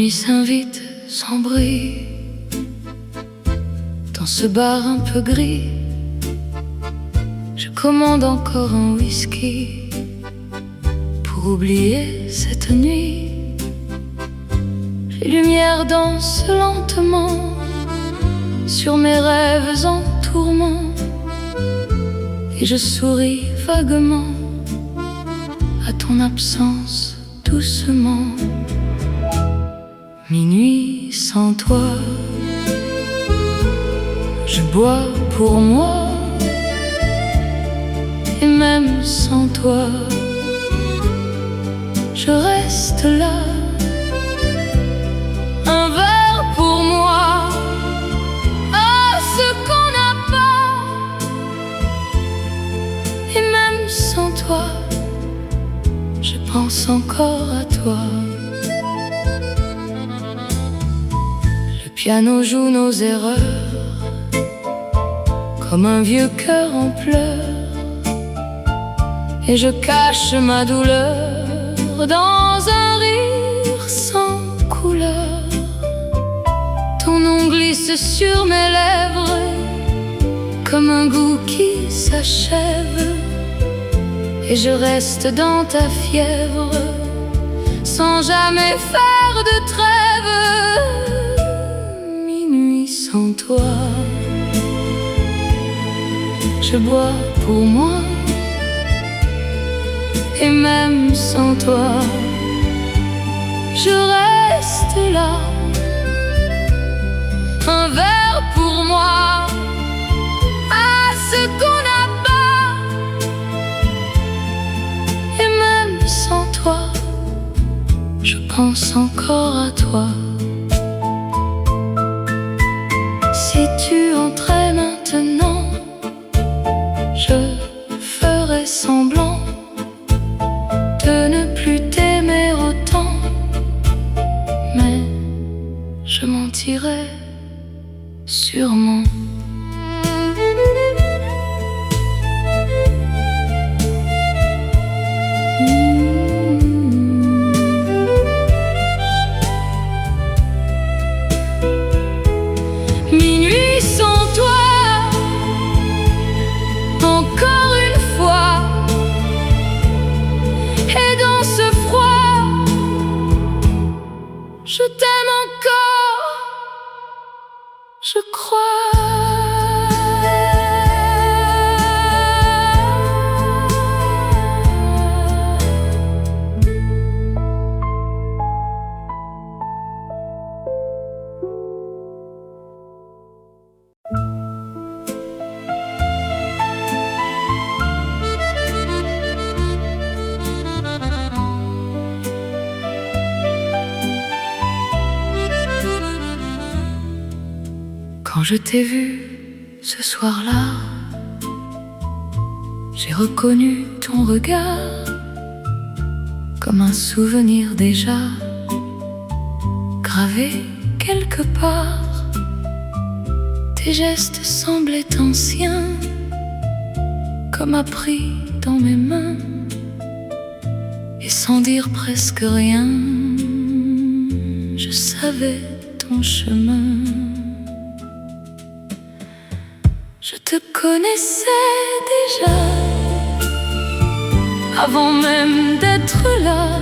Minuit s'invite sans bruit dans ce bar un peu gris. Je commande encore un whisky pour oublier cette nuit. Les lumières dansent lentement sur mes rêves en tourment, et je souris vaguement à ton absence doucement. Minuit sans toi, je bois pour moi, et même sans toi, je reste là. Un verre pour moi, à ce qu'on n'a pas, et même sans toi, je pense encore à toi. Le piano joue nos erreurs comme un vieux cœur en pleurs, et je cache ma douleur dans un rire sans couleur. Ton nom glisse sur mes lèvres comme un goût qui s'achève, et je reste dans ta fièvre sans jamais faire de trêve. Minuit sans toi, je bois pour moi, et même sans toi, je reste là. Un verre pour moi, à ce qu'on n'a pas, et même sans toi, je pense encore à toi. Si tu entrais maintenant, je ferais semblant de ne plus t'aimer autant, mais je mentirais sûrement. Minuit sans toi, encore une fois, et dans ce froid, je t'aime encore, je crois. Quand je t'ai vu ce soir-là, j'ai reconnu ton regard comme un souvenir déjà gravé quelque part. Tes gestes semblaient anciens, comme appris dans mes mains, et sans dire presque rien, je savais ton chemin. Je te connaissais déjà, avant même d'être là,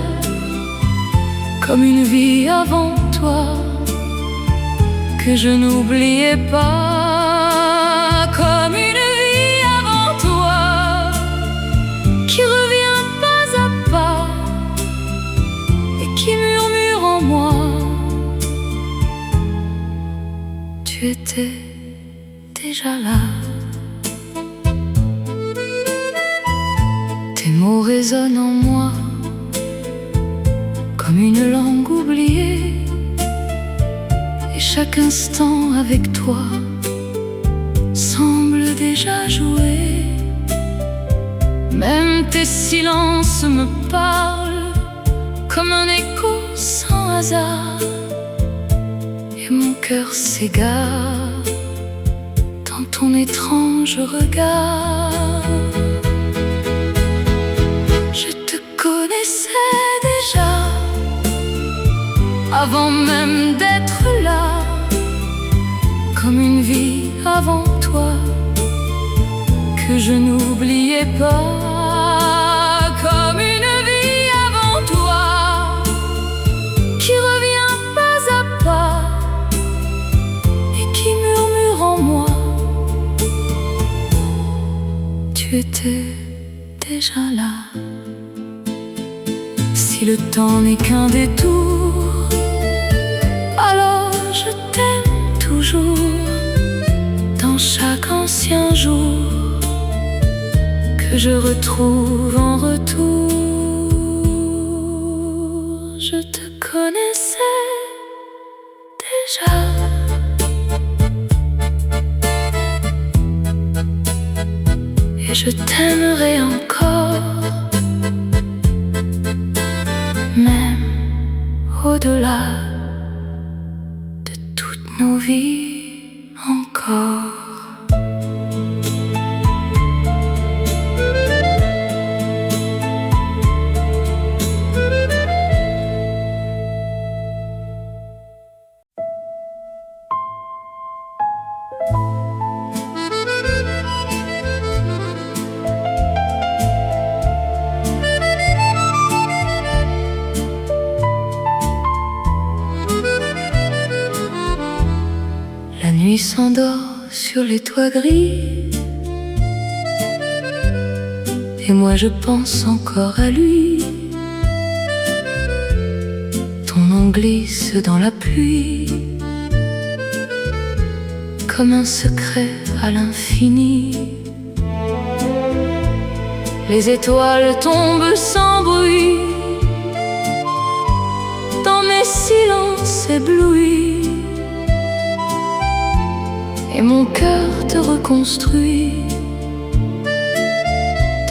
comme une vie avant toi, que je n'oubliais pas, comme une vie avant toi, qui revient pas à pas, et qui murmure en moi. Tu étais déjà là. Tes mots résonnent en moi comme une langue oubliée, et chaque instant avec toi semble déjà jouer. Même tes silences me parlent comme un écho sans hasard, et mon cœur s'égare dans ton étrange regard. Je te connaissais déjà, avant même d'être là, comme une vie avant toi, que je n'oubliais pas, comme une vie avant toi, qui revient pas à pas et qui murmure en moi: tu étais déjà là. Si le temps n'est qu'un détour, alors je t'aime toujours, dans chaque ancien jour que je retrouve en retour. Je te connaissais déjà, et je t'aimerai encore, même au-delà de toutes nos vies encore. La nuit s'endort sur les toits gris, et moi je pense encore à lui. Ton nom glisse dans la pluie, comme un secret à l'infini. Les étoiles tombent sans bruit dans mes silences éblouis, et mon cœur te reconstruit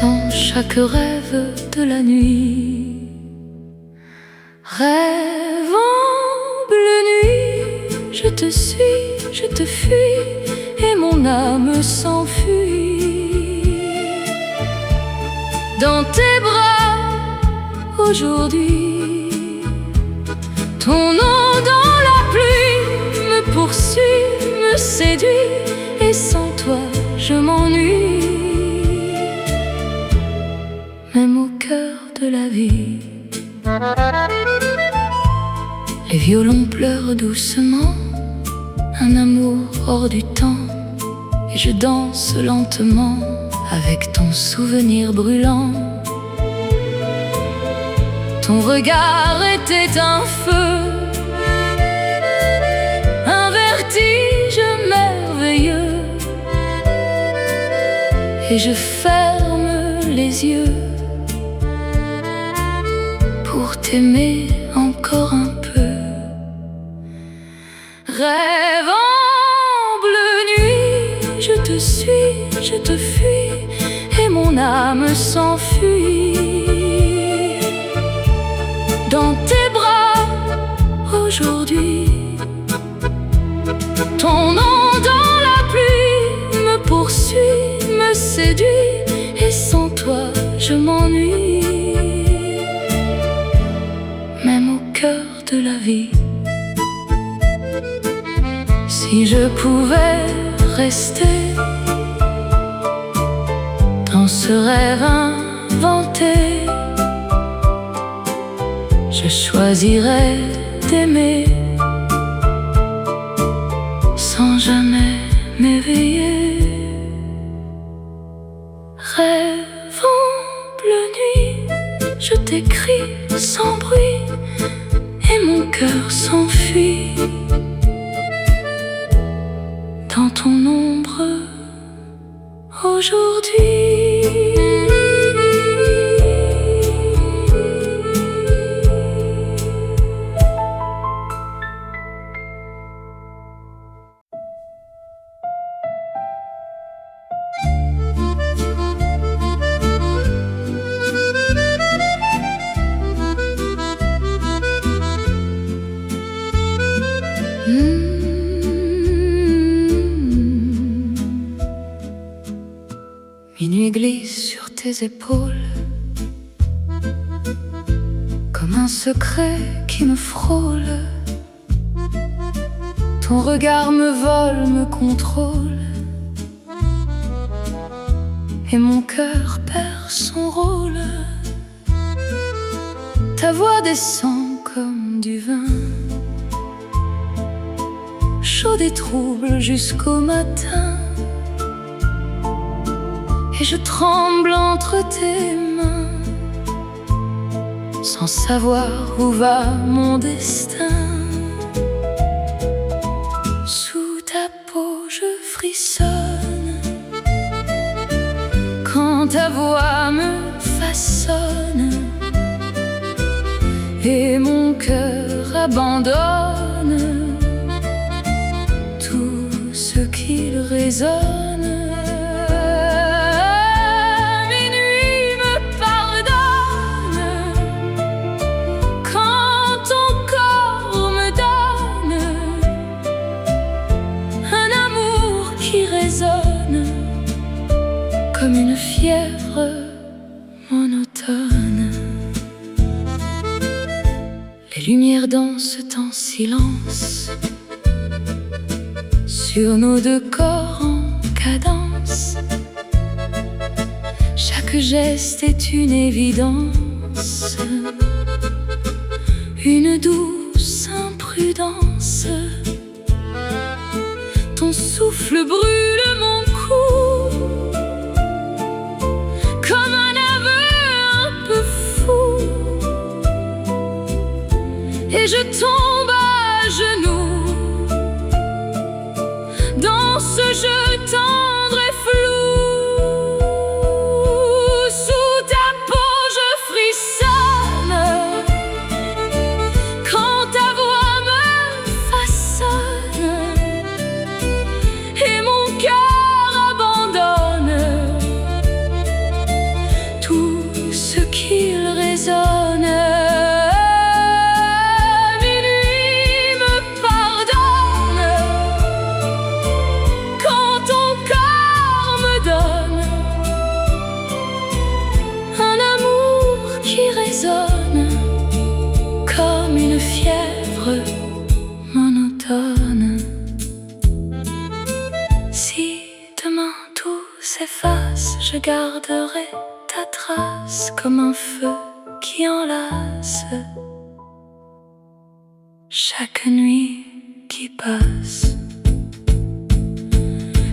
dans chaque rêve de la nuit. Rêve en bleue nuit, je te suis, je te fuis, et mon âme s'enfuit dans tes bras aujourd'hui. Ton nom dans la pluie me poursuit, me séduit, et sans toi je m'ennuie, même au cœur de la vie. Les violons pleurent doucement un amour hors du temps, et je danse lentement avec ton souvenir brûlant. Ton regard était un feu, un vertige merveilleux, et je ferme les yeux pour t'aimer encore un peu. Rêve en bleue nuit, je te suis, je te fuis, et mon âme s'enfuit dans tes bras aujourd'hui. Ton nom dans la pluie me poursuit, me séduit, et sans toi je m'ennuie, même au cœur de la vie. Si je pouvais rester dans ce rêve inventé, je choisirais d'aimer sans jamais m'éveiller. Rêve en bleue nuit, je t'écris sans bruit, et mon cœur s'enfuit dans ton ombre aujourd'hui. Minuit glisse sur tes épaules comme un secret qui me frôle. Ton regard me vole, me contrôle, et mon cœur perd son rôle. Ta voix descend comme du vin, chaude et trouble jusqu'au matin, et je tremble entre tes mains, sans savoir où va mon destin. Sous ta peau je frissonne, quand ta voix me façonne, et mon cœur abandonne tout ce qu'il résonne. Mes nuits me pardonnent quand ton corps me donne un amour qui résonne comme une fièvre monotone. Les lumières dansent en silence sur nos deux corps en cadence. Chaque geste est une évidence, une douce imprudence. Ton souffle brûle mon cou comme un aveu un peu fou, et je tombe à genoux dans ce jeu tendre et flou. Sous ta peau je frissonne quand ta voix me façonne, et mon cœur abandonne tout ce qu'il résonne. Comme une fièvre monotone. Si demain tout s'efface, je garderai ta trace comme un feu qui enlace chaque nuit qui passe.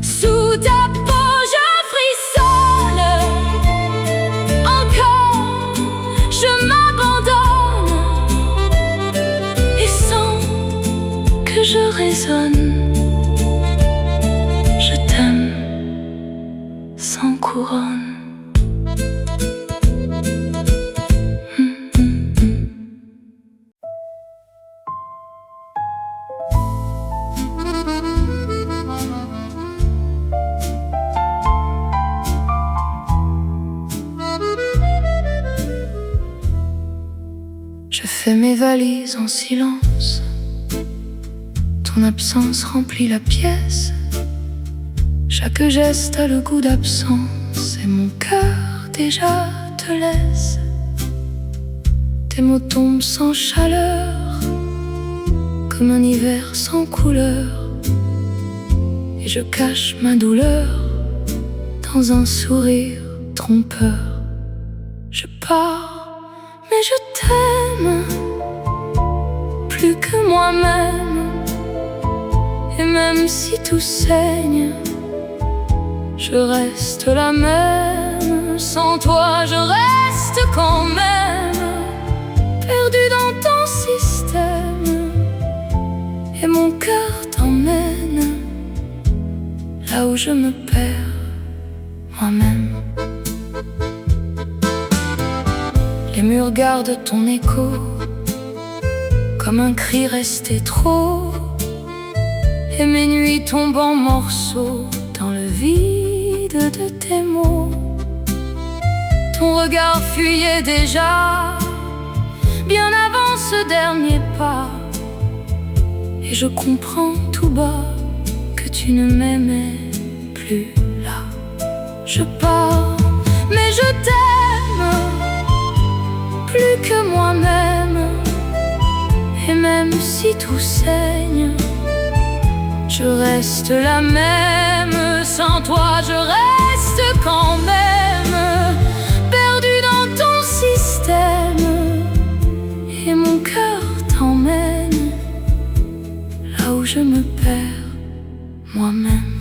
Sous ta peau je frissonne, encore je m'abandonne, et sans que je raisonne, je t'aime sans couronne. Je fais mes valises en silence, ton absence remplit la pièce. Chaque geste a le goût d'absence, et mon cœur déjà te laisse. Tes mots tombent sans chaleur, comme un hiver sans couleur, et je cache ma douleur dans un sourire trompeur. Je pars, mais je t'aime plus que moi-même, et même si tout saigne, je reste la même. Sans toi je reste quand même perdu dans ton système, et mon cœur t'emmène là où je me perds moi-même. Les murs gardent ton écho comme un cri resté trop, et mes nuits tombent en morceaux dans le vide de tes mots. Ton regard fuyait déjà bien avant ce dernier pas, et je comprends tout bas que tu ne m'aimais plus là. Je pars, mais je t'aime plus que moi-même, Et même si tout saigne, je reste la même. Sans toi je reste quand même perdu dans ton système. Et mon cœur t'emmène là où je me perds moi-même.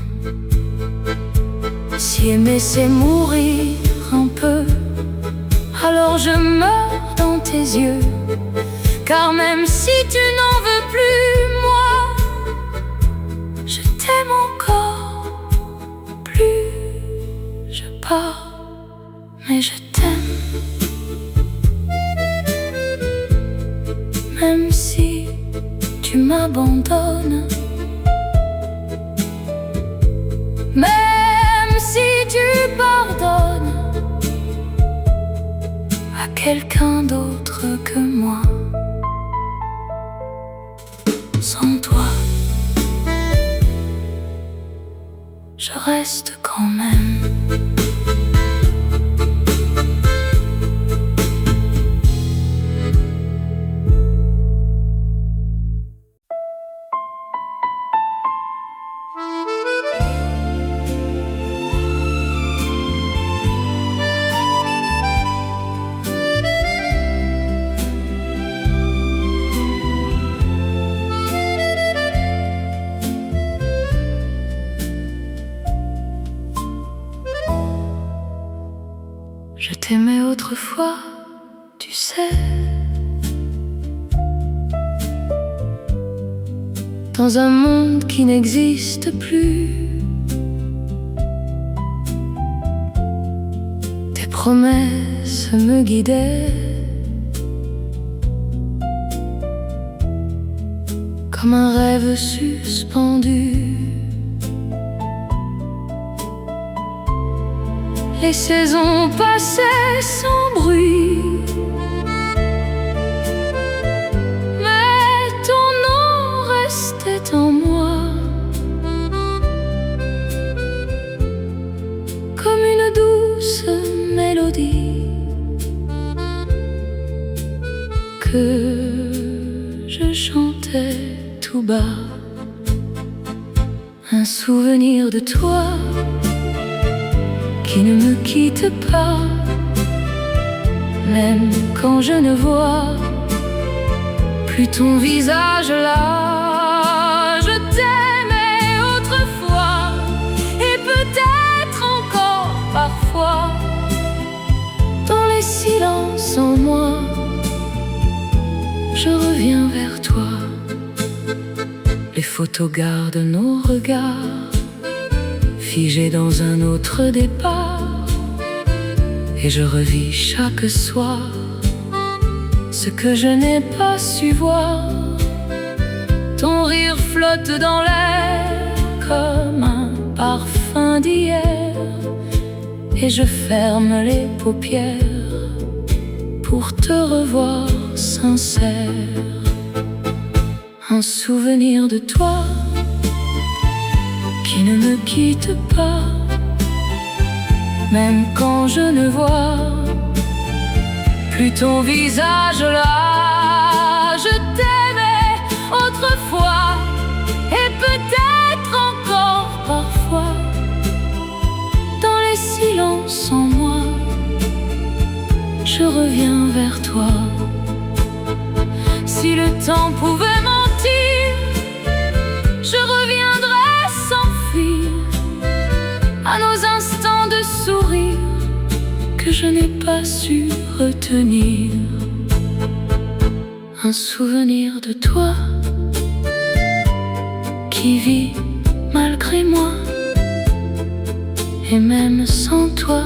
Si aimer c'est mourir un peu, alors je meurs dans tes yeux. Car même si tu n'en veux plus, moi, je t'aime encore. Plus je pars, mais je t'aime. Même si tu m'abandonnes, même si tu pardonnes à quelqu'un d'autre que moi. Sans toi, je reste quand même. Je t'aimais autrefois, tu sais, dans un monde qui n'existe plus. Tes promesses me guidaient comme un rêve suspendu. Les saisons passaient sans bruit, mais ton nom restait en moi comme une douce mélodie que je chantais tout bas. Un souvenir de toi qui ne me quitte pas, même quand je ne vois plus ton visage là. Je t'aimais autrefois et peut-être encore parfois. Dans les silences en moi, je reviens vers toi. Les photos gardent nos regards figé dans un autre départ, et je revis chaque soir ce que je n'ai pas su voir. Ton rire flotte dans l'air comme un parfum d'hier, et je ferme les paupières pour te revoir sincère. Un souvenir de toi qui ne me quitte pas, même quand je ne vois plus ton visage là. Je t'aimais autrefois et peut-être encore parfois. Dans les silences en moi, je reviens vers toi. Si le temps pouvait mentir, je reviendrais s'enfuir à nos instants de sourire que je n'ai pas su retenir. Un souvenir de toi qui vit malgré moi, et même sans toi,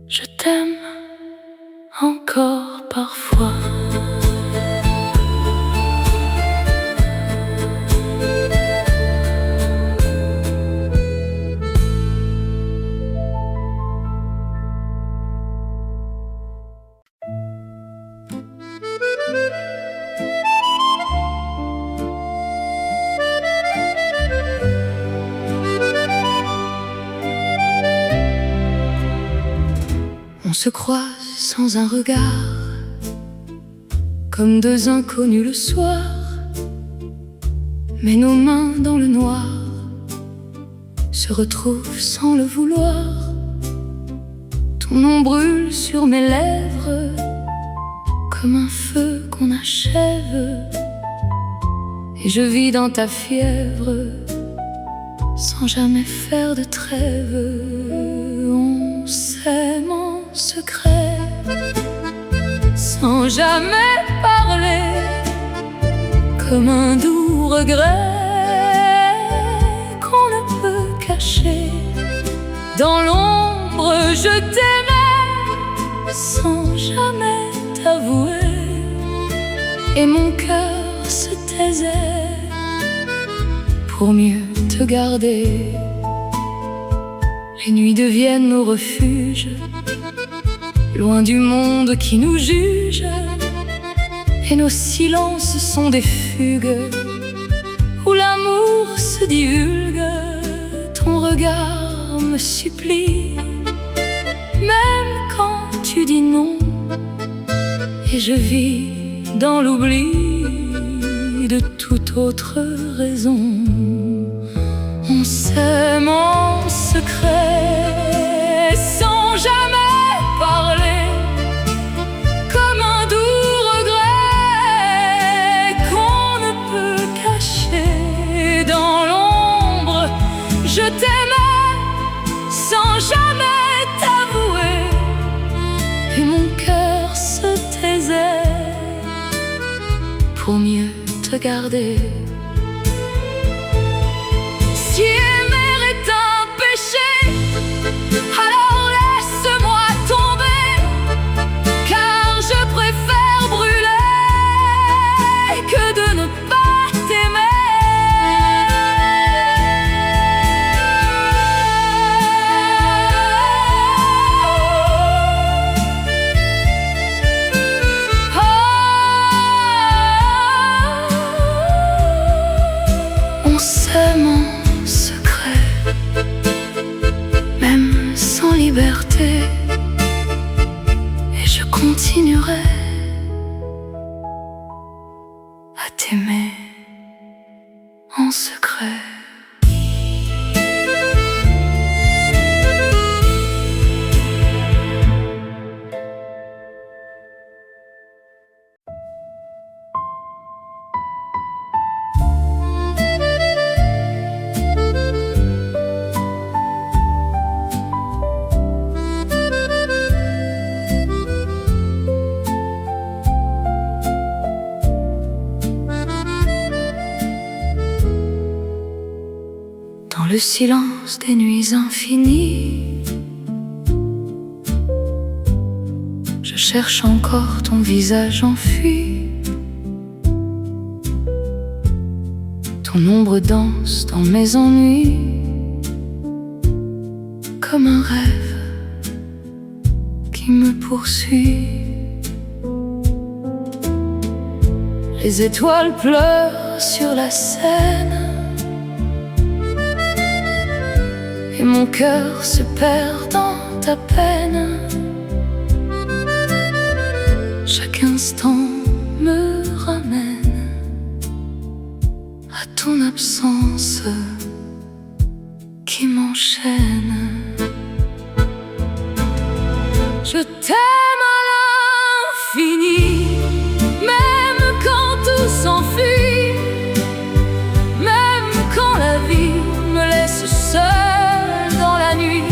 je t'aime encore parfois. On se croise sans un regard, comme deux inconnus le soir, mais nos mains dans le noir se retrouvent sans le vouloir. Ton nom brûle sur mes lèvres comme un feu qu'on achève, et je vis dans ta fièvre sans jamais faire de trêve. On s'aime en secret sans jamais parler, comme un doux regret qu'on ne peut cacher. Dans l'ombre je t'aimais sans jamais t'avouer, et mon cœur se taisait pour mieux te garder. Les nuits deviennent nos refuges, loin du monde qui nous juge, et nos silences sont des fugues où l'amour se divulgue. Ton regard me supplie, même quand tu dis non, et je vis dans l'oubli de toute autre raison. On s'aime en secret sans jamais parler, comme un doux regret qu'on ne peut cacher. Dans l'ombre je t'aimais sans jamais t'avouer, et mon cœur se taisait pour mieux te garder. Si aimer est un péché, alors laisse-moi tomber, car je préfère brûler que de ne pas t'aimer. On s'aime en secret, même sans liberté, et je continuerai à t'aimer en secret. Dans le silence des nuits infinies, je cherche encore ton visage enfui. Ton ombre danse dans mes ennuis, comme un rêve qui me poursuit. Les étoiles pleurent sur la Seine, et mon cœur se perd dans ta peine. Chaque instant me ramène à ton absence qui m'enchaîne. Je t'aime à l'infini, même quand tout s'enfuit, même quand la vie me laisse seule dans la nuit.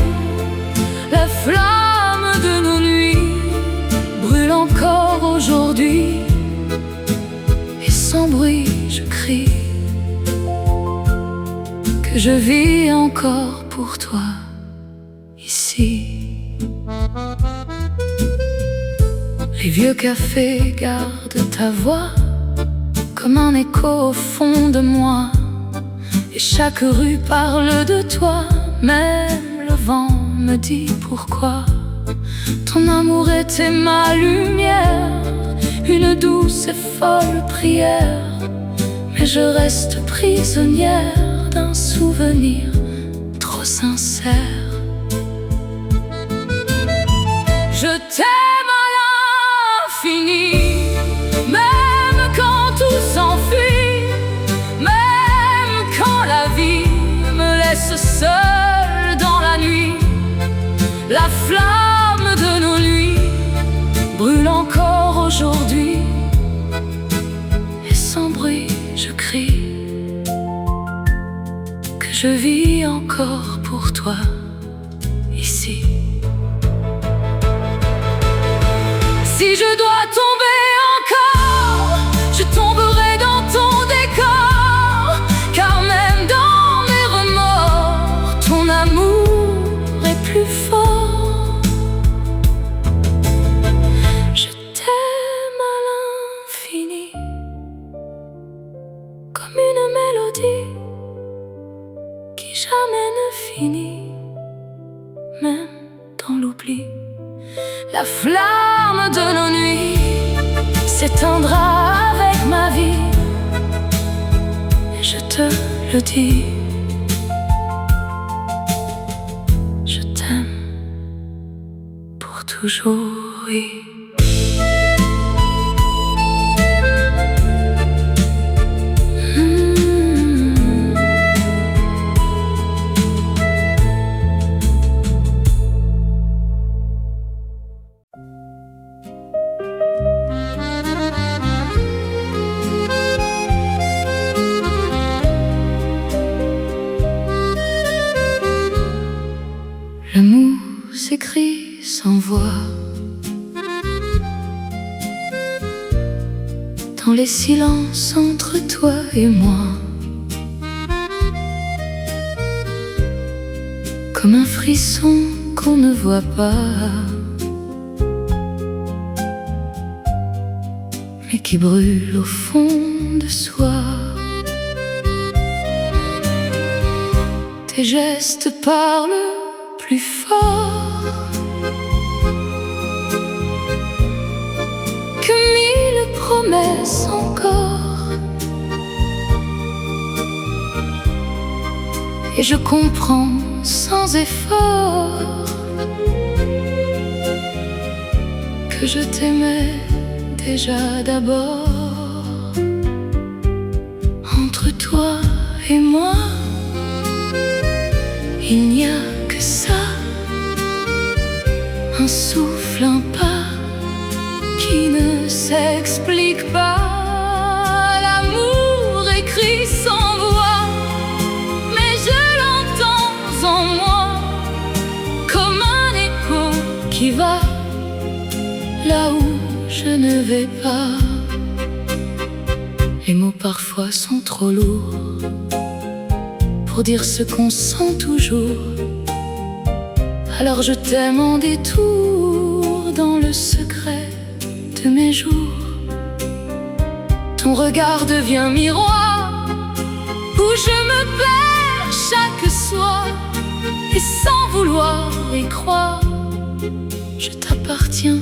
La flamme de nos nuits brûle encore aujourd'hui, et sans bruit je crie que je vis encore pour toi ici. Les vieux cafés gardent ta voix comme un écho au fond de moi, et chaque rue parle de toi. Même le vent me dit pourquoi. Ton amour était ma lumière, une douce et folle prière, mais je reste prisonnière d'un souvenir trop sincère. Je t'aime à l'infini, mais seul dans la nuit. La flamme de nos nuits brûle encore aujourd'hui. Et sans bruit je crie que je vis encore pour toi ici. Si je dois tomber encore, je tomberai dans ton décor, car même dans mes remords, ton amour est plus fort. Je t'aime à l'infini, comme une mélodie qui jamais ne finit, même dans l'oubli. La flamme de nos nuits s'éteindra avec ma vie, et je te le dis, je t'aime pour toujours, oui. L'amour s'écrit sans voix, dans les silences entre toi et moi, comme un frisson qu'on ne voit pas, mais qui brûle au fond de soi. Tes gestes parlent plus fort que mille promesses encore, et je comprends sans effort que je t'aimais déjà d'abord. Entre toi et moi, il n'y a que ça, un souffle, un pas qui ne s'explique pas. L'amour écrit sans voix, mais je l'entends en moi, comme un écho qui va là où je ne vais pas. Les mots parfois sont trop lourds pour dire ce qu'on sent toujours. Alors je t'aime en détour, dans le secret de mes jours. Ton regard devient miroir, où je me perds chaque soir, et sans vouloir y croire, je t'appartiens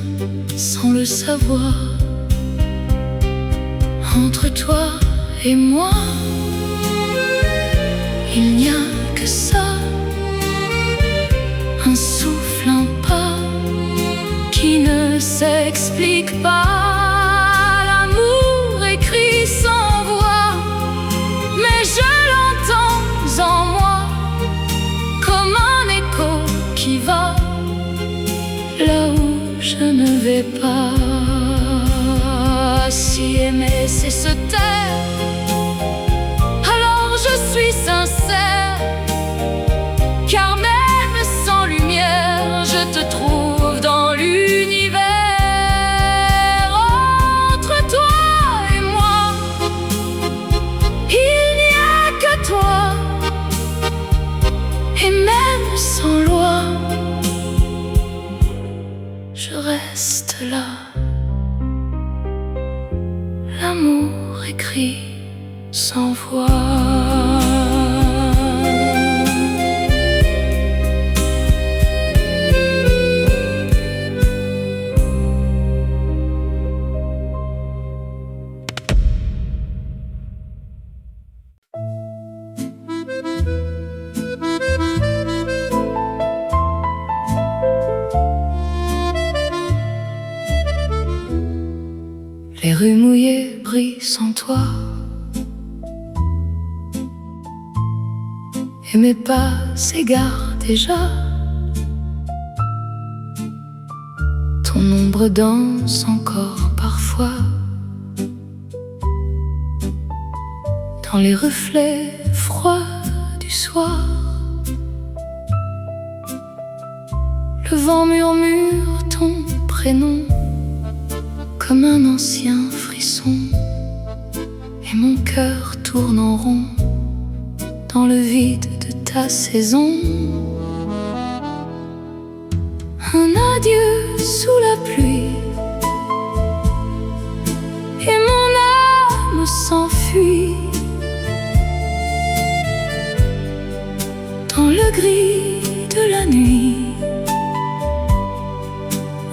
sans le savoir. Entre toi et moi, il n'y a que ça, un souffle, un pas qui ne s'explique pas. L'amour écrit sans voix, mais je l'entends en moi, comme un écho qui va là où je ne vais pas. Si aimer c'est se taire, alors je suis sincère, car même sans lumière, je te trouve dans l'univers. Entre toi et moi, il n'y a que toi, et même sans loi, je reste là. L'amour écrit sans voix. Les rues mouillées brillent sans toi, et mes pas s'égarent déjà. Ton ombre danse encore parfois dans les reflets froids du soir. Le vent murmure ton prénom comme un ancien frisson, et mon cœur tourne en rond dans le vide de ta saison. Un adieu sous la pluie, et mon âme s'enfuit dans le gris de la nuit,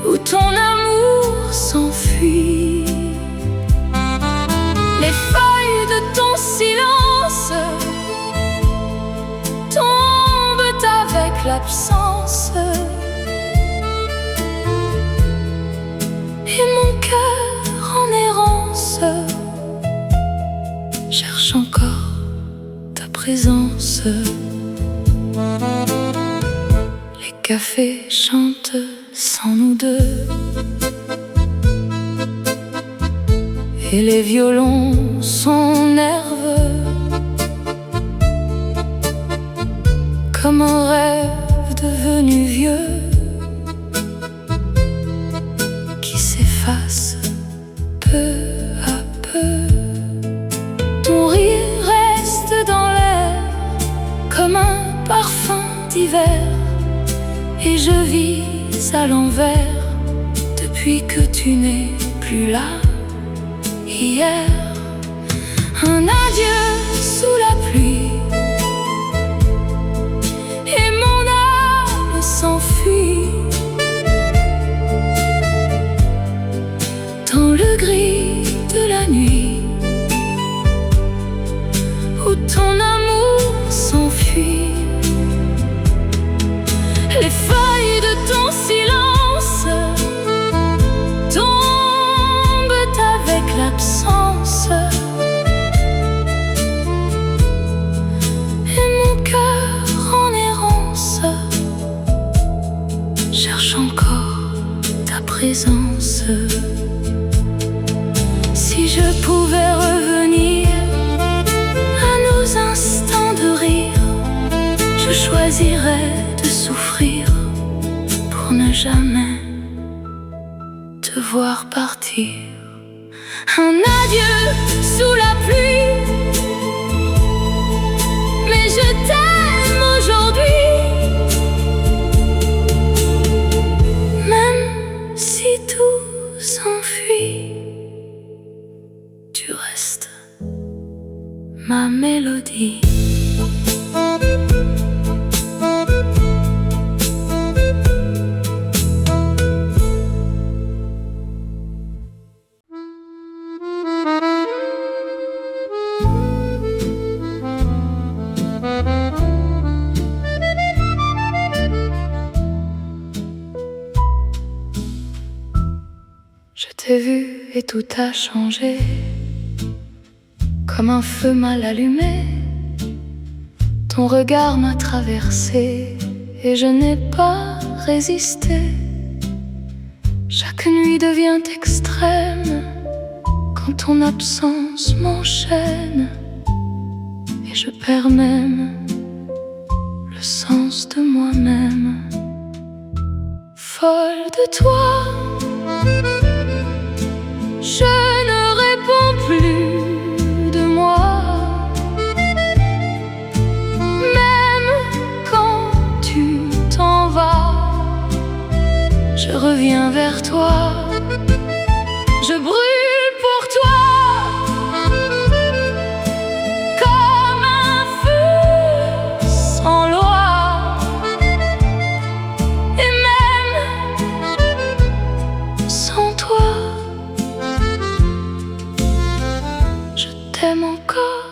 où ton amour s'enfuit. Les feuilles de ton silence tombent avec l'absence, et mon cœur en errance cherche encore ta présence. Les cafés chantent sans nous deux, et les violons sont nerveux, comme un rêve devenu vieux qui s'efface peu à peu. Ton rire reste dans l'air comme un parfum d'hiver, et je vis à l'envers depuis que tu n'es plus là. Hier, un adieu sous la pluie, et mon âme s'enfuit dans le gris de la nuit, où ton amour s'enfuit. Les feuilles de ton silence tombent avec l'absence, et mon cœur en errance cherche encore ta présence. Si je pouvais revenir à nos instants de rire, je choisirais de souffrir pour ne jamais te voir partir. Un adieu sous la pluie, mais je t'aime aujourd'hui. Même si tout s'enfuit, tu restes ma mélodie. Je t'ai vu et tout a changé, comme un feu mal allumé. Ton regard m'a traversé et je n'ai pas résisté. Chaque nuit devient extrême quand ton absence m'enchaîne, et je perds même le sens de moi-même. Folle de toi, je ne réponds plus de moi. Même quand tu t'en vas, je reviens vers toi. Je brûle pour toi comme un feu sans loi. Et même sans toi, je t'aime encore.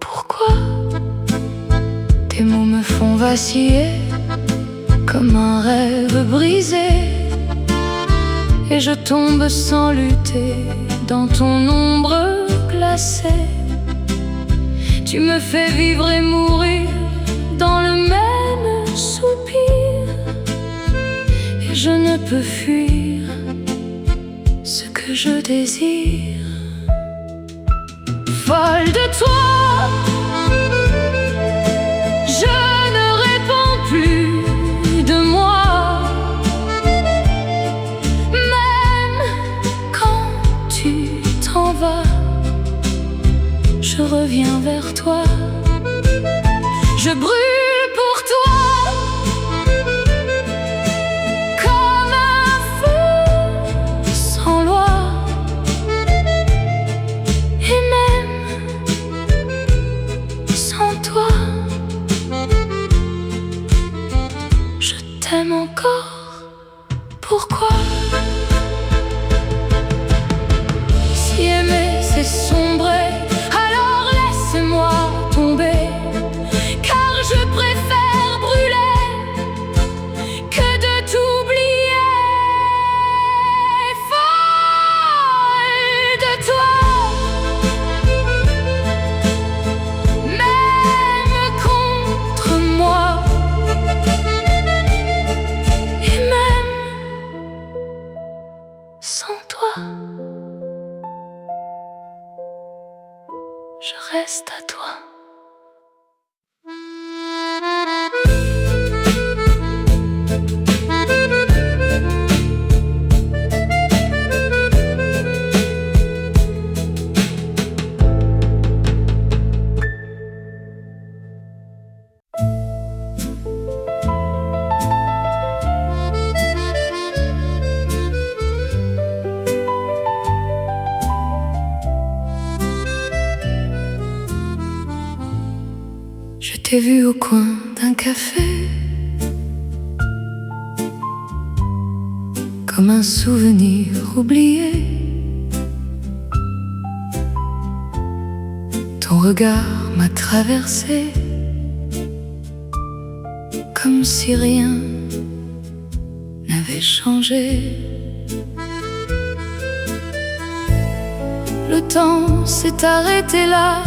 Pourquoi? Tes mots me font vaciller comme un rêve brisé, et je tombe sans lutter dans ton ombre glacée. Tu me fais vivre et mourir dans le même soupir, et je ne peux fuir ce que je désire. Folle de toi, je ne réponds plus de moi. Même quand tu t'en vas, je reviens vers toi. Je brûle pour toi comme un feu sans loi. Et même sans toi, je t'aime encore. Pourquoi? Si aimer c'est sombrer, alors laisse-moi tomber, car je préfère brûler que de t'oublier. Folle de toi, même contre moi, et même sans toi, je reste à toi. Je t'ai vu au coin d'un café, comme un souvenir oublié. Ton regard m'a traversé, comme si rien n'avait changé. Le temps s'est arrêté là,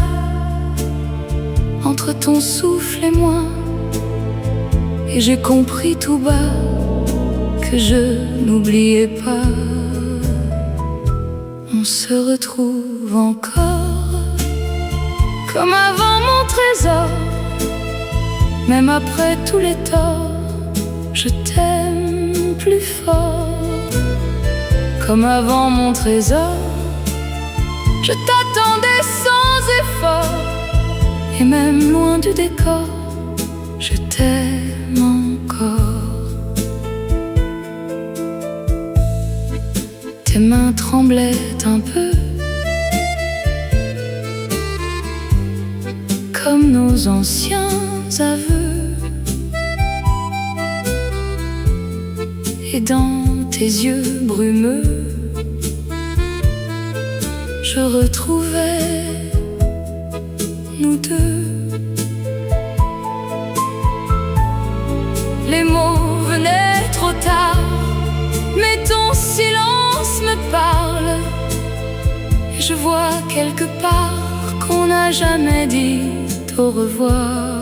entre ton souffle et moi, et j'ai compris tout bas que je n'oubliais pas. On se retrouve encore, comme avant mon trésor. Même après tous les torts, je t'aime plus fort. Comme avant mon trésor, je t'attendais sans effort. Et même loin du décor, je t'aime encore. Tes mains tremblaient un peu, comme nos anciens aveux. Et dans tes yeux brumeux, je retrouvais nous deux. Les mots venaient trop tard, mais ton silence me parle. Et je vois quelque part qu'on n'a jamais dit au revoir.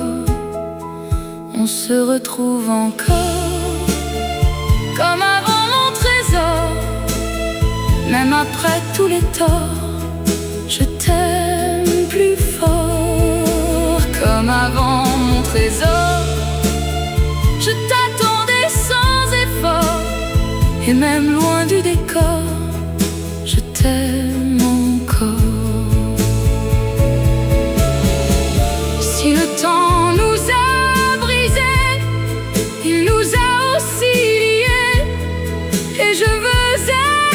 On se retrouve encore, comme avant mon trésor. Même après tous les torts, je t'aime plus fort. Comme avant mon trésor, je t'attendais sans effort. Et même loin du décor, je t'aime encore. Si le temps nous a brisés, il nous a aussi liés. Et je veux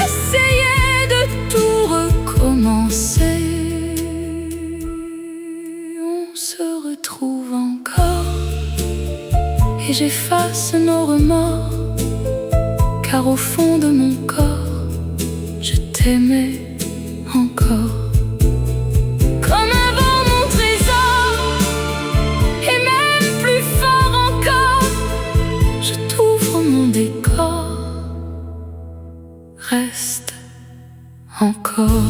essayer de tout recommencer. On se retrouve encore, et j'efface nos remords, car au fond de mon corps, je t'aimais encore. Comme avant mon trésor, et même plus fort encore, je t'ouvre mon décor. Reste encore.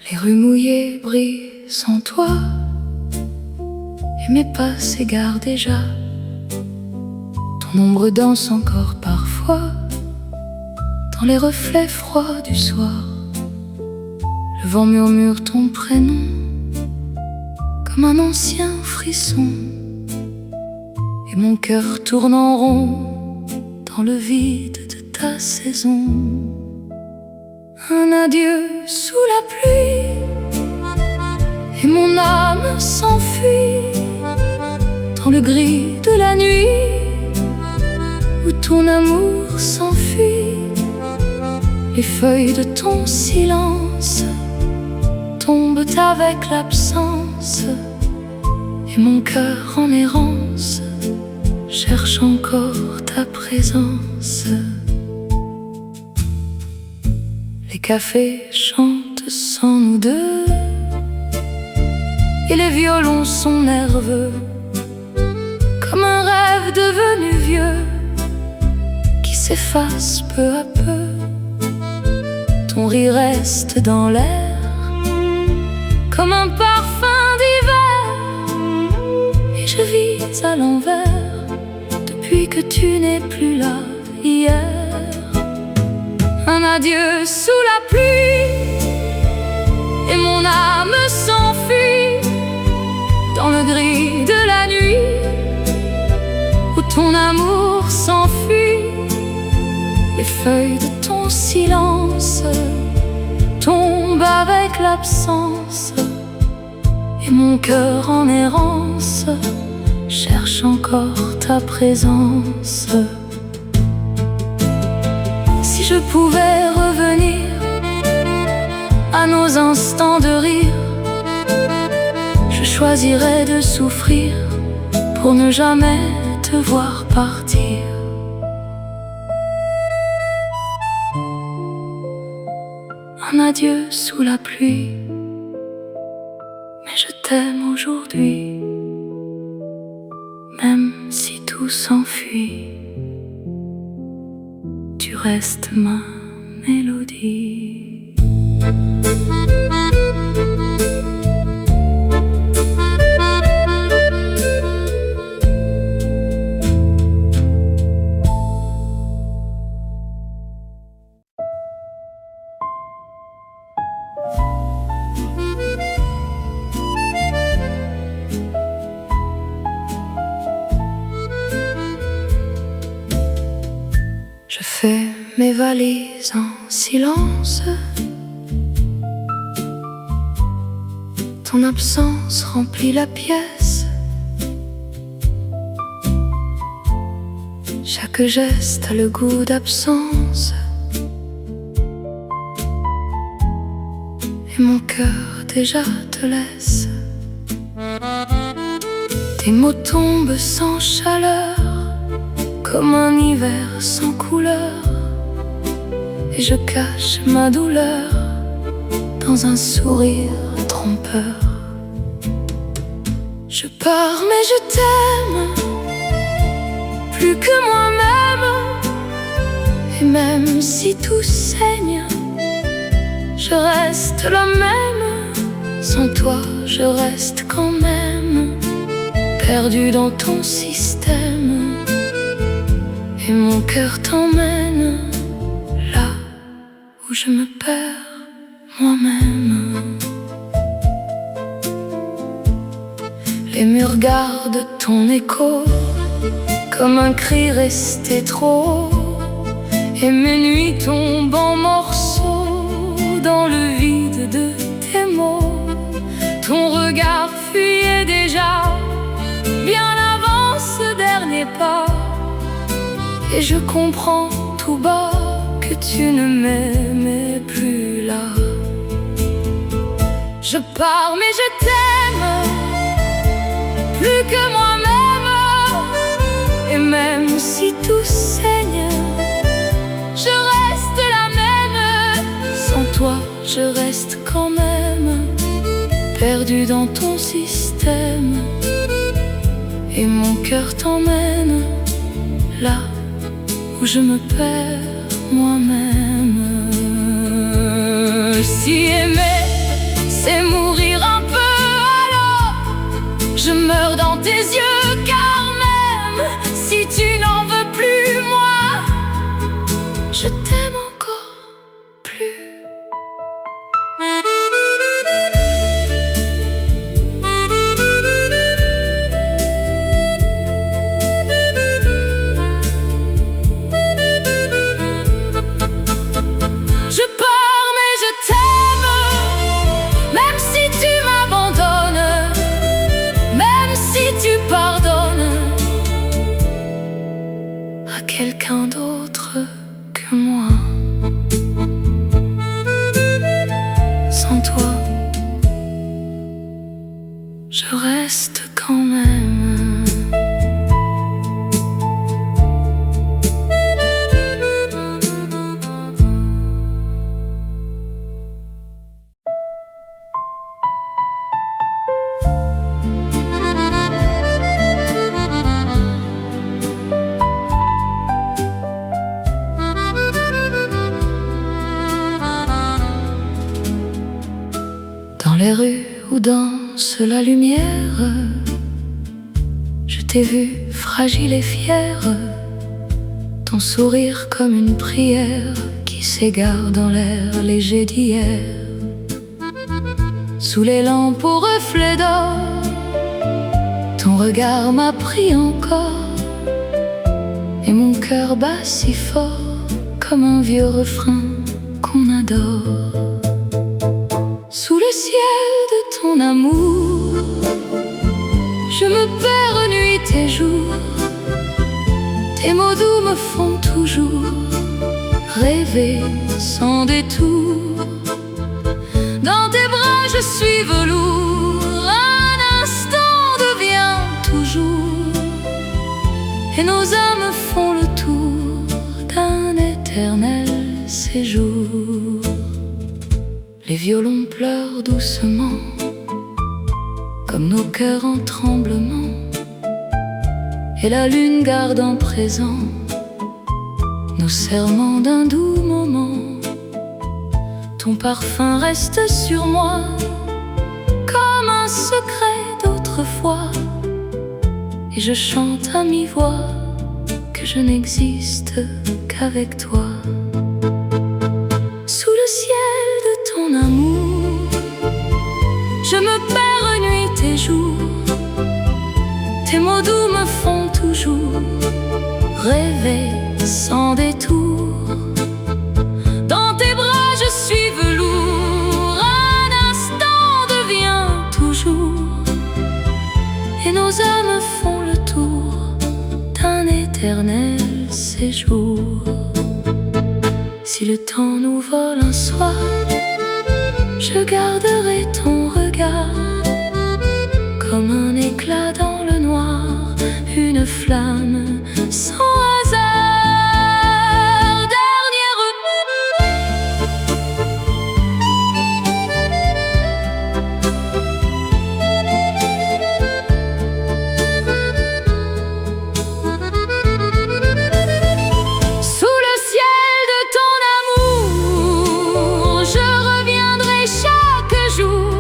Les rues mouillées brillent sans toi, et mes pas s'égarent déjà. Ton ombre danse encore parfois dans les reflets froids du soir. Le vent murmure ton prénom comme un ancien frisson, et mon cœur tourne en rond dans le vide de ta saison. Un adieu sous la pluie, et mon âme s'enfuit dans le gris de la nuit où ton amour s'enfuit. Les feuilles de ton silence tombent avec l'absence, et mon cœur en errance cherche encore ta présence. Les cafés chantent sans nous deux, et les violons sont nerveux comme un rêve devenu vieux qui s'efface peu à peu. Ton rire reste dans l'air comme un parfum d'hiver, et je vis à l'envers depuis que tu n'es plus là hier. Un adieu sous la pluie, et mon âme s'enfuit dans le gris de la nuit où ton amour s'enfuit. Les feuilles de ton silence tombent avec l'absence, et mon cœur en errance cherche encore ta présence. Si je pouvais revenir à nos instants de rire, je choisirais de souffrir pour ne jamais te voir partir. Un adieu sous la pluie, mais je t'aime aujourd'hui, même si tout s'enfuit. Tu restes ma mélodie. Je fais mes valises en silence. Ton absence remplit la pièce. Chaque geste a le goût d'absence, et mon cœur déjà te laisse. Tes mots tombent sans chaleur comme un hiver sans couleur, et je cache ma douleur dans un sourire trompeur. Je pars mais je t'aime plus que moi-même, et même si tout saigne, je reste la même. Sans toi je reste quand même perdu dans ton système, et mon cœur t'emmène là où je me perds moi-même. Les murs gardent ton écho comme un cri resté trop, et mes nuits tombent en morceaux dans le vide de tes mots. Ton regard fuyait déjà bien avant ce dernier pas, et je comprends tout bas que tu ne m'aimais plus là. Je pars mais je t'aime plus que moi-même, et même si tout saigne, je reste la même. Sans toi je reste quand même perdu dans ton système, et mon cœur t'emmène là où je me perds moi-même. Si aimer les rues où danse la lumière, je t'ai vu fragile et fière, ton sourire comme une prière qui s'égare dans l'air léger d'hier. Sous les lampes aux reflets d'or, ton regard m'a pris encore, et mon cœur bat si fort comme un vieux refrain qu'on adore. Sous le ciel de ton amour, je me perds nuit et jour. Tes mots doux me font toujours rêver sans détour. Dans tes bras je suis velours, un instant devient toujours, et nos âmes font le tour d'un éternel séjour. Les violons pleurent doucement, comme nos cœurs en tremblement, et la lune garde en présent nos serments d'un doux moment. Ton parfum reste sur moi comme un secret d'autrefois, et je chante à mi-voix que je n'existe qu'avec toi. Sous le ciel de ton amour, je me perds nuit et jour. Tes mots doux me font toujours rêver sans détour. Dans tes bras je suis velours, un instant devient toujours, et nos âmes font le tour d'un éternel séjour. Si le temps nous vole un soir, je garderai ton regard comme un éclat dans le noir, une flamme sans hasard. Dernière sous le ciel de ton amour, je reviendrai chaque jour,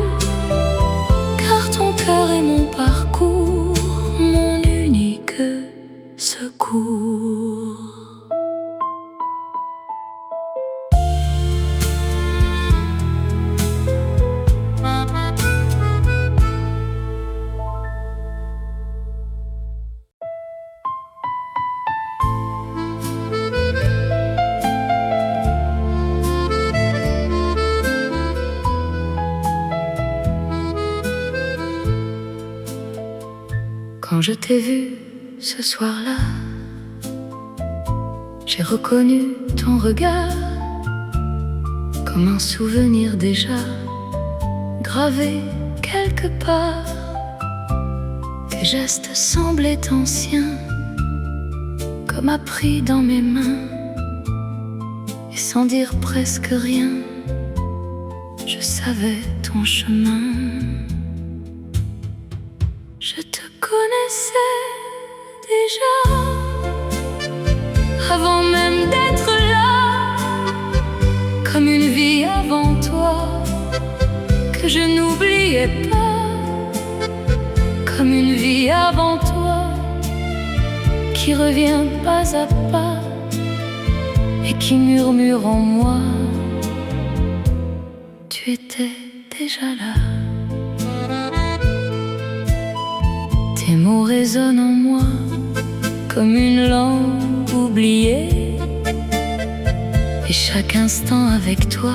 car ton cœur est mon parcours, mon unique secours. Quand je t'ai vu ce soir-là, j'ai reconnu ton regard comme un souvenir déjà gravé quelque part. Tes gestes semblaient anciens, comme appris dans mes mains, et sans dire presque rien, je savais ton chemin. Je te connaissais déjà avant même d'être là, comme une vie avant toi que je n'oubliais pas, comme une vie avant toi qui revient pas à pas et qui murmure en moi. Tu étais déjà là. Tes mots résonnent en moi comme une langue oubliée, et chaque instant avec toi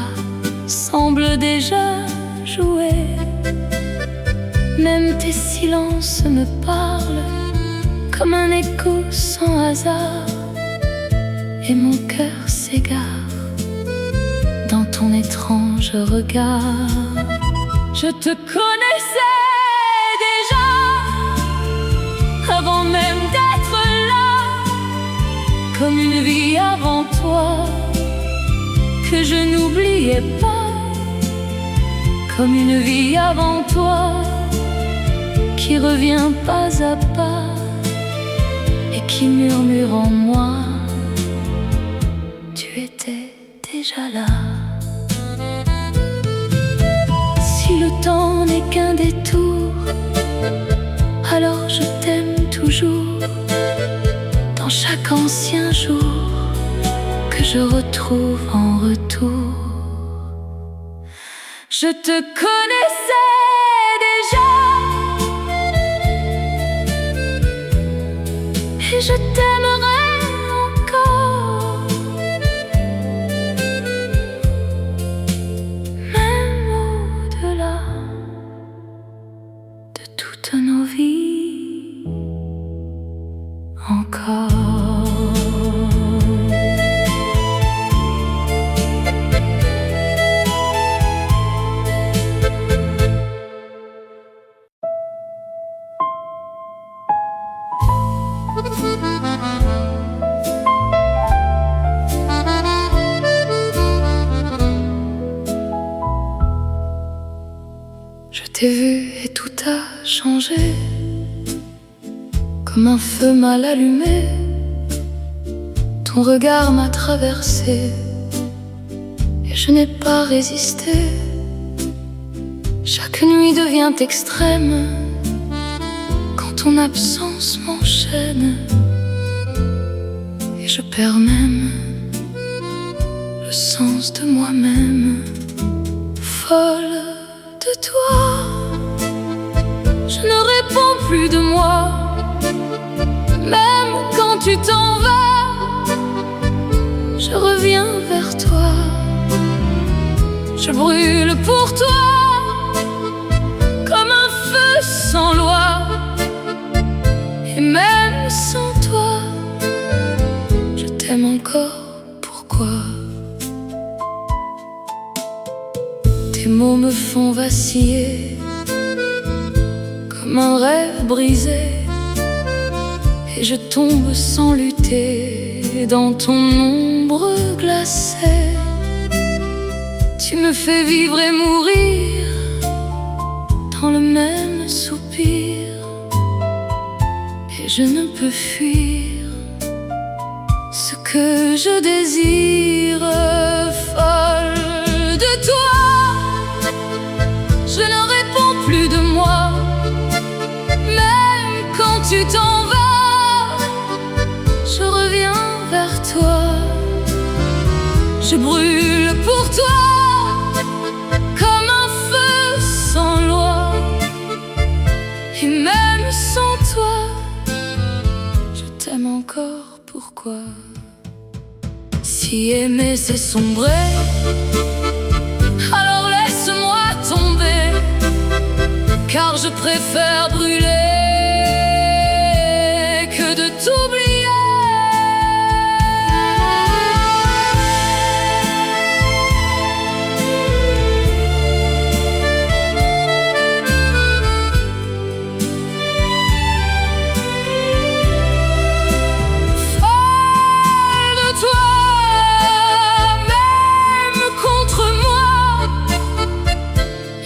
semble déjà jouer. Même tes silences me parlent comme un écho sans hasard, et mon cœur s'égare dans ton étrange regard. Je te connaissais déjà avant même d'être là, comme une vie avant toi que je n'oubliais pas, comme une vie avant toi qui revient pas à pas et qui murmure en moi. Tu étais déjà là. Si le temps chaque ancien jour que je retrouve en retour. Je te connaissais déjà et je t'aimerai encore, même au-delà de toutes nos vies encore. Je t'ai vu et tout a changé, comme un feu mal allumé. Ton regard m'a traversé et je n'ai pas résisté. Chaque nuit devient extrême quand ton absence m'enchaîne, et je perds même le sens de moi-même. Folle de toi, je ne réponds plus de moi. Même quand tu t'en vas, je reviens vers toi. Je brûle pour toi comme un feu sans loi. Et même sans toi, je t'aime encore. Pourquoi? Tes mots me font vaciller comme un rêve brisé, et je tombe sans lutter dans ton ombre glacée. Tu me fais vivre et mourir dans le même soupir, et je ne peux fuir ce que je désire. Folle de toi, je ne réponds plus de moi. Même quand tu t'en vas, je reviens vers toi. Je brûle pour toi comme un feu sans loi. Et même sans toi, je t'aime encore. Pourquoi? Si aimer c'est sombrer, alors laisse-moi tomber, car je préfère brûler que de t'oublier. Folle de toi, même contre moi,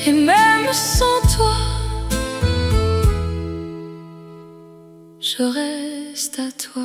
et même sans toi, je reste à toi.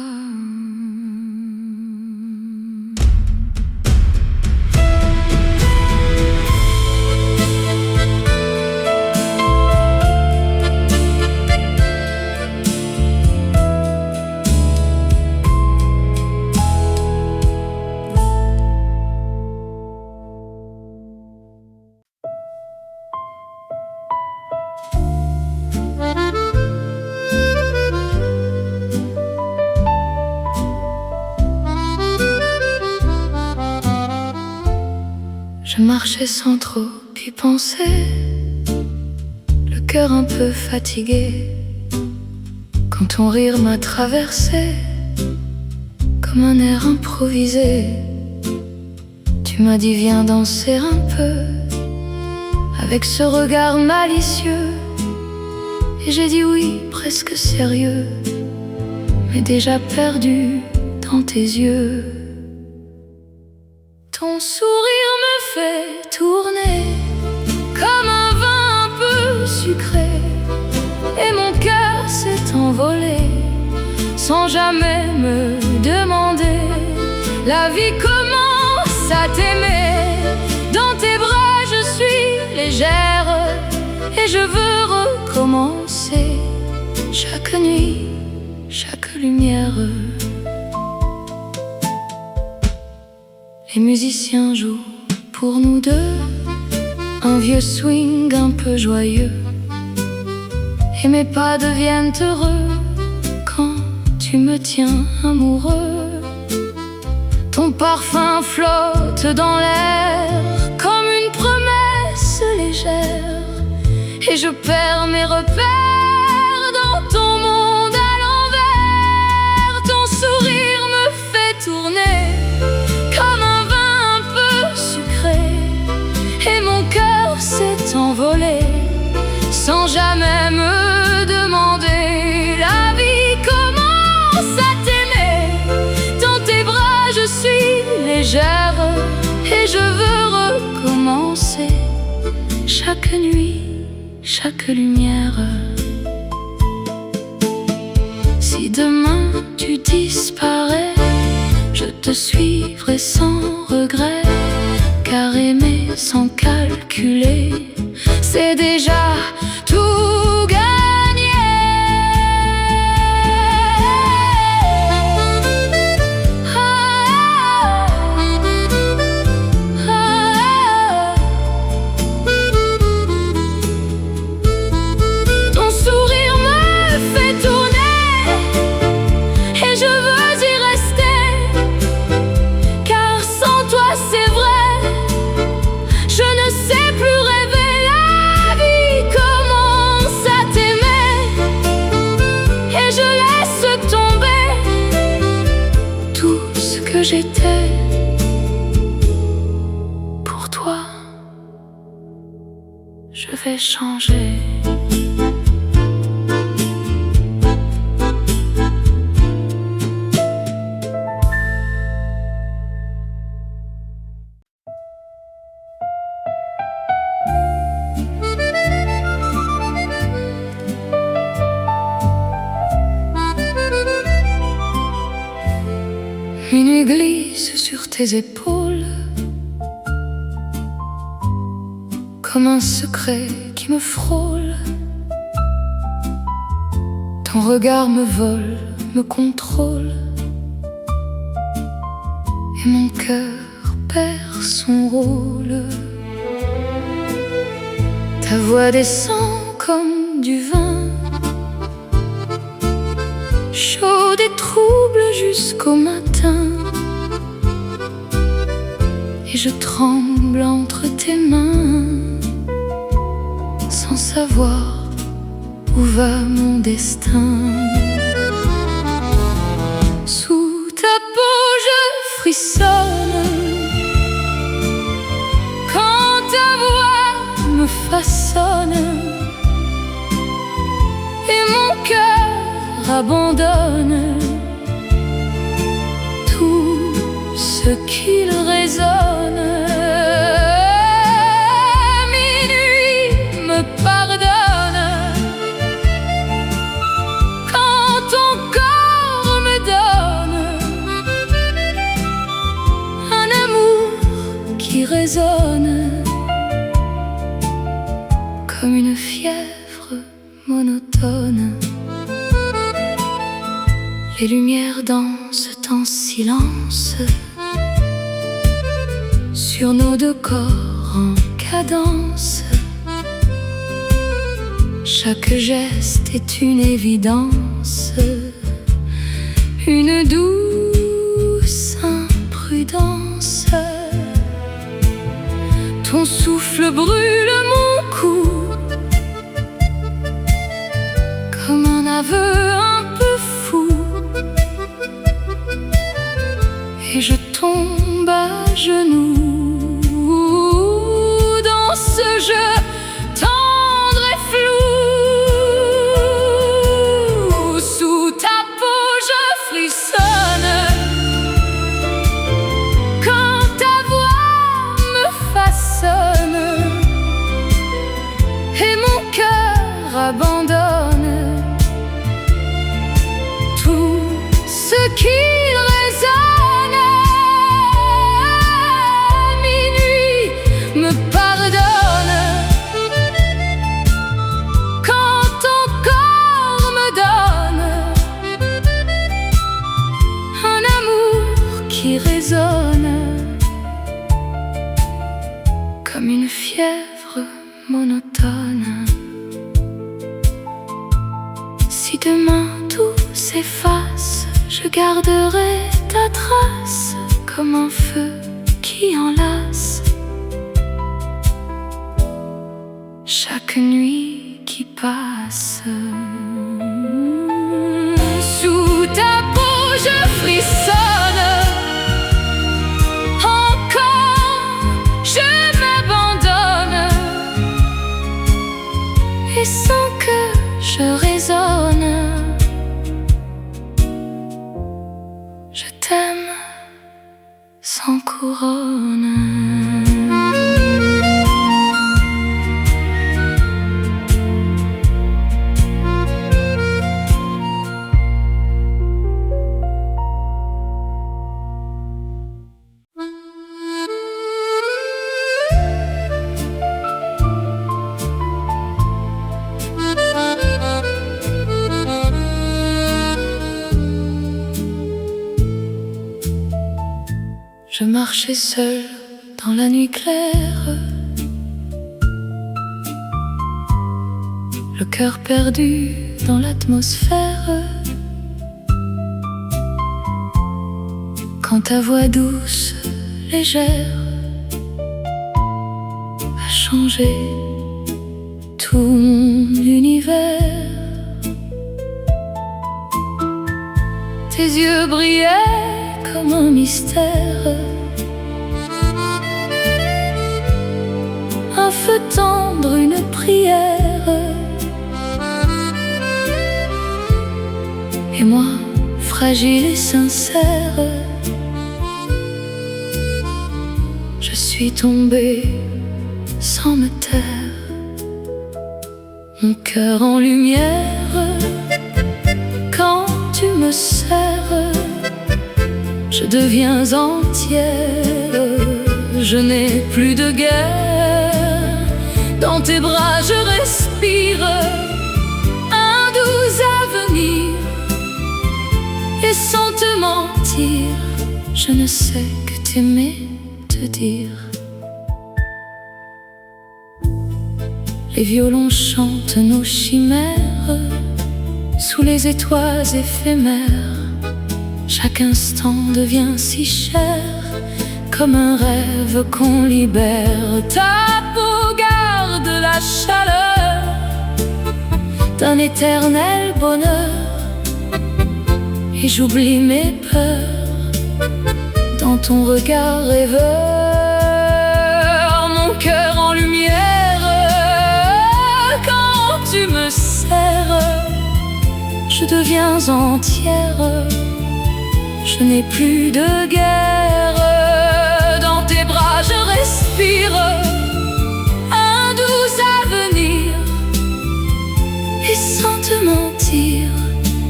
Je marchais sans trop y penser, le cœur un peu fatigué, quand ton rire m'a traversé comme un air improvisé. Tu m'as dit viens danser un peu, avec ce regard malicieux, et j'ai dit oui, presque sérieux, mais déjà perdu dans tes yeux. Ton sourire me fait tourner comme un vin un peu sucré, et mon cœur s'est envolé sans jamais me demander. La vie commence à t'aimer, dans tes bras je suis légère, et je veux recommencer chaque nuit, chaque lumière. Les musiciens jouent pour nous deux un vieux swing un peu joyeux, et mes pas deviennent heureux quand tu me tiens amoureux. Ton parfum flotte dans l'air comme une promesse légère, et je perds mes repères dans ton monde à l'envers. Ton sourire me fait tourner comme un vin un peu sucré, et mon cœur s'est envolé sans jamais me demander. La vie commence à t'aimer, dans tes bras je suis légère, et je veux recommencer chaque nuit, chaque lumière. Si demain tu disparais, je te suivrai sans regret, car aimer sans calculer, c'est déjà tout gagné. Ton sourire me fait tourner, et je veux y rester, car sans toi c'est vrai, je ne sais plus rêver. La vie commence à t'aimer, et je laisse tomber tout ce que j'étais. Pour toi, je vais changer. Minuit glisse sur tes épaules comme un secret qui me frôle. Ton regard me vole, me contrôle, et mon cœur perd son rôle. Ta voix descend comme du vin, chaude et trouble jusqu'au matin, et je tremble entre tes mains, sans savoir où va mon destin. Sous ta peau je frissonne quand ta voix me façonne, et mon cœur abandonne tout ce qu'il résonne. Minuit me pardonne quand ton corps me donne un amour qui résonne comme une fièvre monotone. Les lumières dansent en silence sur nos deux corps en cadence. Chaque geste est une évidence, une douce imprudence. Ton souffle brûle mon cou comme un aveu un peu fou, et je tombe à genoux dans ce jeu tendre et flou. Sous ta peau je frissonne quand ta voix me façonne, et mon cœur abandonne tout ce qu'il résonne. fièvre monotone. Si demain tout s'efface, je garderai ta trace comme un feu qui enlace chaque nuit qui passe. Sous ta peau je frissonne, encore je m'abandonne, et sans que je raisonne, je t'aime sans couronne. Je marchais seul dans la nuit claire, le cœur perdu dans l'atmosphère, quand ta voix douce, légère, a changé tout mon univers. Tes yeux brillaient comme un mystère, un feu tendre, une prière. Et moi, fragile et sincère, je suis tombée sans me taire, mon cœur en lumière. Quand tu me serres, je deviens entière, je n'ai plus de guerre. Dans tes bras je respire un doux avenir, et sans te mentir, je ne sais que t'aimer, te dire. Les violons chantent nos chimères sous les étoiles éphémères. Chaque instant devient si cher, comme un rêve qu'on libère. Ta peau garde la chaleur d'un éternel bonheur, et j'oublie mes peurs dans ton regard rêveur. Mon cœur en lumière, quand tu me serres, je deviens entière, je n'ai plus de guerre. Dans tes bras je respire un doux avenir, et sans te mentir,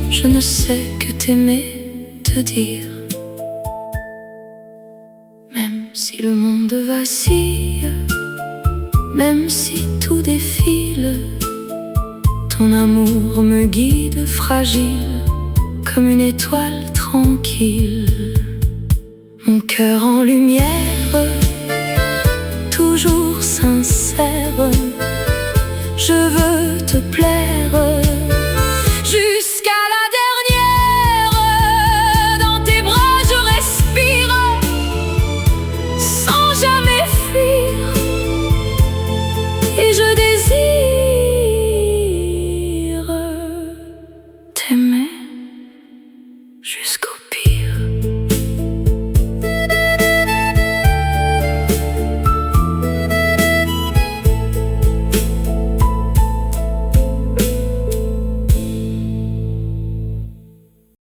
je ne sais que t'aimer, te dire. Même si le monde vacille, même si tout défile, ton amour me guide fragile, comme une étoile tranquille. Mon cœur en lumière, toujours